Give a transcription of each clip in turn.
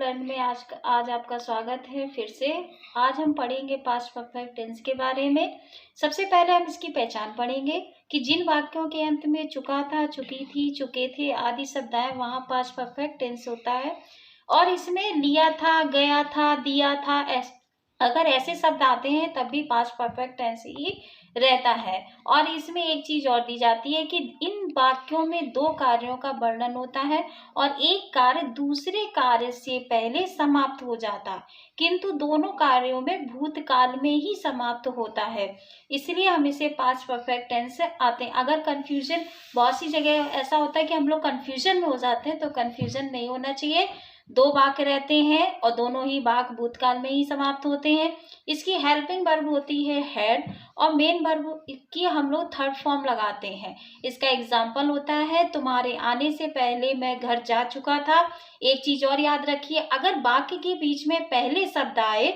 Learn में आज आपका स्वागत है फिर से। आज हम पढ़ेंगे पास्ट परफेक्ट टेंस के बारे में। सबसे पहले हम इसकी पहचान पढ़ेंगे कि जिन वाक्यों के अंत में चुका था, चुकी थी, चुके थे आदि शब्द आए वहाँ पास्ट परफेक्ट टेंस होता है। और इसमें लिया था, गया था, दिया था, अगर ऐसे शब्द आते हैं तब भी पास्ट परफेक्ट टेंस ही रहता है। और इसमें एक चीज और दी जाती है कि इन वाक्यों में दो कार्यों का वर्णन होता है और एक कार्य दूसरे कार्य से पहले समाप्त हो जाता है, किंतु दोनों कार्यों में भूतकाल में ही समाप्त होता है, इसलिए हम इसे पास्ट परफेक्ट टेंस से आते हैं। अगर कंफ्यूजन, बहुत सी जगह ऐसा होता है कि हम लोग कंफ्यूजन में हो जाते हैं, तो कंफ्यूजन नहीं होना चाहिए। दो वाक्य रहते हैं और दोनों ही वाक्य भूतकाल में ही समाप्त होते हैं। इसकी हेल्पिंग वर्ब होती है हैड और मेन वर्ब की हम लोग थर्ड फॉर्म लगाते हैं। इसका एग्जाम्पल होता है तुम्हारे आने से पहले मैं घर जा चुका था। एक चीज और याद रखिए, अगर वाक्य के बीच में पहले शब्द आए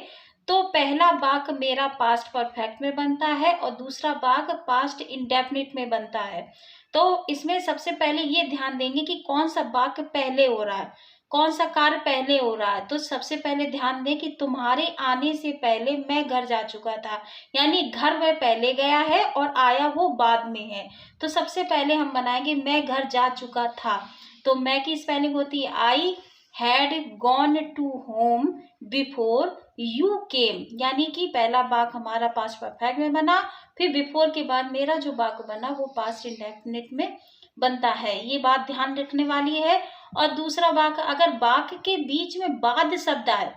तो पहला वाक्य मेरा पास्ट परफेक्ट में बनता है और दूसरा वाक्य पास्ट इंडेफिनिट में बनता है। तो इसमें सबसे पहले ये ध्यान देंगे कि कौन सा वाक्य पहले हो रहा है, कौन सा कार्य पहले हो रहा है। तो सबसे पहले ध्यान दें कि तुम्हारे आने से पहले मैं घर जा चुका था, यानी घर वह पहले गया है और आया वो बाद में है। तो सबसे पहले हम बनाएंगे मैं घर जा चुका था। तो मैं की स्पेलिंग होती है I had gone to home before you came, यानी कि पहला वाक्य हमारा पास्ट परफेक्ट में बना, फिर बिफोर के बाद मेरा जो वाक्य बना वो पास्ट इंडेफिनिट में बनता है। ये बात ध्यान रखने वाली है। और दूसरा वाक्य, अगर वाक्य के बीच में बाद शब्द आए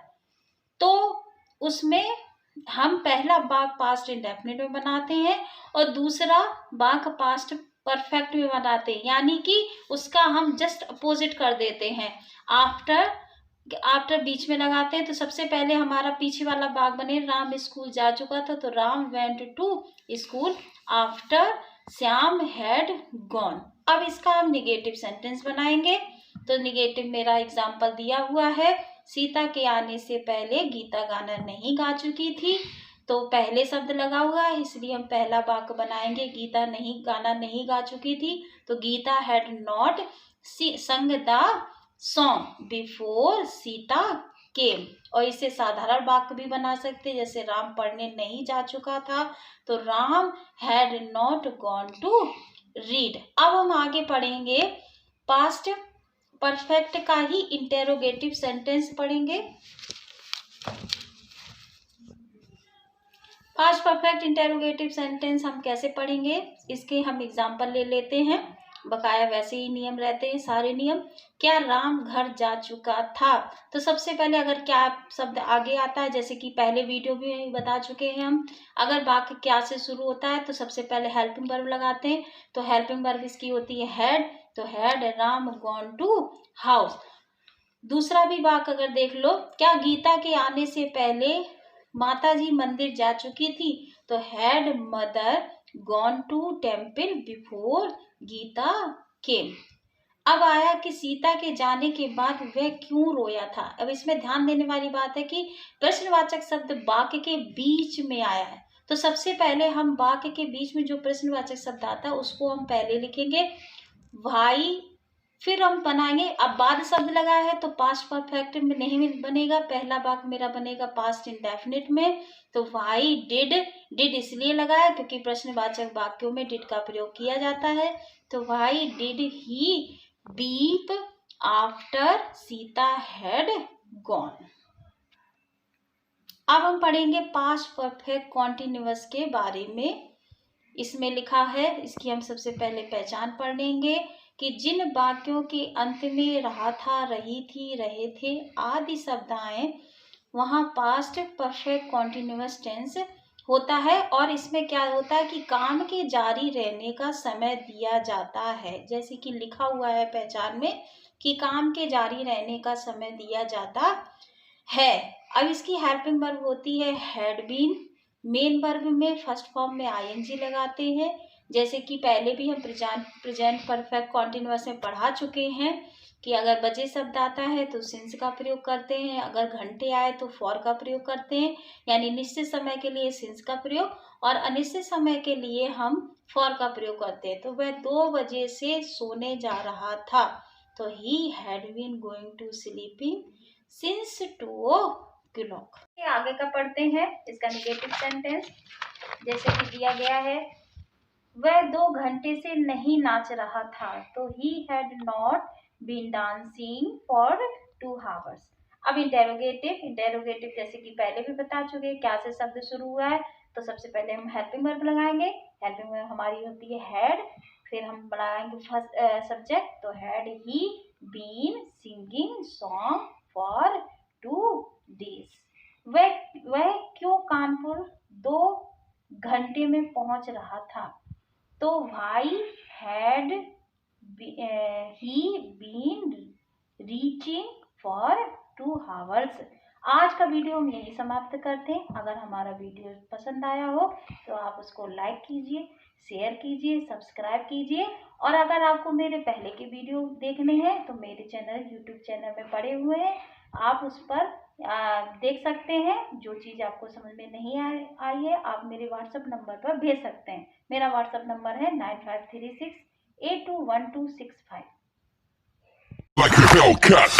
तो उसमें हम पहला वाक्य पास्ट इंडेफिनिट में बनाते हैं और दूसरा वाक्य पास्ट परफेक्ट में बनाते हैं, यानी कि उसका हम जस्ट अपोजिट कर देते हैं। आफ्टर बीच में लगाते हैं। तो सबसे पहले हमारा पीछे वाला वाक्य बने राम स्कूल जा चुका था, तो Ram went to school after Shyam had gone. अब इसका हम निगेटिव सेंटेंस बनाएंगे। तो निगेटिव मेरा एग्जाम्पल दिया हुआ है, सीता के आने से पहले गीता गाना नहीं गा चुकी थी। तो पहले शब्द लगा हुआ है, इसलिए हम पहला वाक्य बनाएंगे गीता नहीं गाना नहीं गा चुकी थी। तो Gita had not sang the song before Sita came. और इसे साधारण वाक्य भी बना सकते हैं, जैसे राम पढ़ने नहीं जा चुका था, तो Ram had not gone to read. अब हम आगे पढ़ेंगे पास्ट परफेक्ट का ही इंटेरोगेटिव सेंटेंस पढ़ेंगे। पास्ट परफेक्ट इंटेरोगेटिव सेंटेंस हम कैसे पढ़ेंगे, इसके हम एग्जाम्पल ले लेते हैं। बकाया वैसे ही नियम रहते हैं, सारे नियम। क्या राम घर जा चुका था, तो सबसे पहले अगर क्या शब्द आगे आता है, जैसे कि पहले वीडियो में बता चुके हैं हम, अगर वाक्य क्या से शुरू होता है तो सबसे पहले हेल्पिंग वर्ब लगाते हैं। तो हेल्पिंग वर्ब इसकी होती है हैड, तो had Ram gone to house. दूसरा भी वाक्य अगर देख लो, क्या गीता के आने से पहले माता जी मंदिर जा चुकी थी, तो had mother gone to temple before Gita came. अब आया कि सीता के जाने के बाद वह क्यों रोया था। अब इसमें ध्यान देने वाली बात है कि प्रश्नवाचक शब्द वाक्य के बीच में आया है, तो सबसे पहले हम वाक्य के बीच में जो प्रश्नवाचक शब्द आता है उसको हम पहले लिखेंगे भाई, फिर हम बनाएंगे। अब बाद शब्द लगा है तो पास्ट परफेक्ट में नहीं बनेगा, पहला वाक्य मेरा बनेगा पास्ट इंडेफिनिट में। तो वाई डिड इसलिए लगा है क्योंकि प्रश्नवाचक वाक्यों में डिड का प्रयोग किया जाता है। तो why did he weep after Sita had gone. अब हम पढ़ेंगे पास्ट परफेक्ट कॉन्टिन्यूअस के बारे में। इसमें लिखा है, इसकी हम सबसे पहले पहचान पढ़ लेंगे कि जिन वाक्यों के अंत में रहा था, रही थी, रहे थे आदि शब्द आए वहाँ पास्ट परफेक्ट कॉन्टिन्यूअस टेंस होता है। और इसमें क्या होता है कि काम के जारी रहने का समय दिया जाता है, जैसे कि लिखा हुआ है पहचान में कि काम के जारी रहने का समय दिया जाता है। अब इसकी हेल्पिंग वर्ब होती है हैड बीन। मेन वर्ब में फर्स्ट फॉर्म में आईएनजी लगाते हैं, जैसे कि पहले भी हम प्रेजेंट परफेक्ट कॉन्टिन्यूअस में पढ़ा चुके हैं कि अगर बजे शब्द आता है तो सिंस का प्रयोग करते हैं, अगर घंटे आए तो फॉर का प्रयोग करते हैं, यानी निश्चित समय के लिए सिंस का प्रयोग और अनिश्चित समय के लिए हम फॉर का प्रयोग करते हैं। तो वह 2 बजे से सोने जा रहा था, तो he had been going to sleeping since 2 o'clock। आगे का पढ़ते हैं इसका नेगेटिव सेंटेंस। जैसे कि दिया गया है, वह 2 घंटे से नहीं नाच रहा था, तो he had not been dancing for 2 hours। अब इंटेरोगेटिव जैसे कि पहले भी बता चुके हैं, क्या से शब्द शुरू हुआ है, तो सबसे पहले हम हेल्पिंग वर्ब लगाएंगे। हेल्पिंग वर्ब हमारी होती है हैड, फिर हम बनाएंगे फर्स्ट सब्जेक्ट, तो had he been singing song for 2 days। वह क्यों कानपुर 2 घंटे में पहुंच रहा था, तो why had he been reaching for 2 hours। आज का वीडियो हम यही समाप्त करते हैं। अगर हमारा वीडियो पसंद आया हो तो आप उसको लाइक कीजिए, शेयर कीजिए, सब्सक्राइब कीजिए। और अगर आपको मेरे पहले के वीडियो देखने हैं तो मेरे यूट्यूब चैनल में पड़े हुए हैं, आप उस पर देख सकते हैं। जो चीज़ आपको समझ में नहीं आई है आप मेरे व्हाट्सएप नंबर पर भेज सकते हैं। मेरा व्हाट्सएप नंबर है 9536821265। Like a Hellcat.